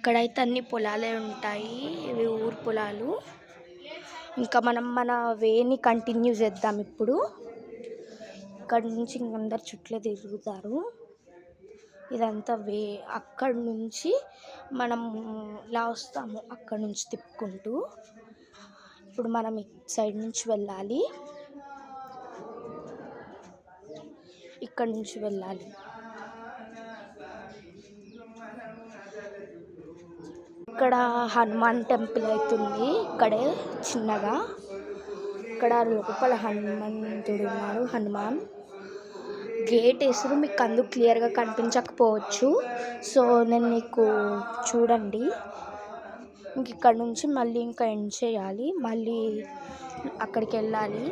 ఇక్కడైతే అన్ని పొలాలే ఉంటాయి. ఇవి ఊరు పొలాలు. ఇంకా మనం మన వేని కంటిన్యూ చేద్దాం. ఇప్పుడు ఇక్కడ నుంచి అందరు చుట్లే తిరుగుతారు. ఇదంతా వే. అక్కడ నుంచి మనం ఇలా వస్తాము. అక్కడ నుంచి తిప్పుకుంటూ ఇప్పుడు మనం ఇటు సైడ్ నుంచి వెళ్ళాలి. ఇక్కడ నుంచి వెళ్ళాలి. ఇక్కడ హనుమాన్ టెంపుల్ అవుతుంది. ఇక్కడే చిన్నగా ఇక్కడ లోపల హనుమంతుడు ఉన్నాడు. హనుమాన్ గేట్ వేసారు. మీకు అందుకు క్లియర్గా కనిపించకపోవచ్చు. సో నేను మీకు చూడండి. ఇంక ఇక్కడ నుంచి మళ్ళీ ఇంకా ఎండ్ చేయాలి. మళ్ళీ అక్కడికి వెళ్ళాలి.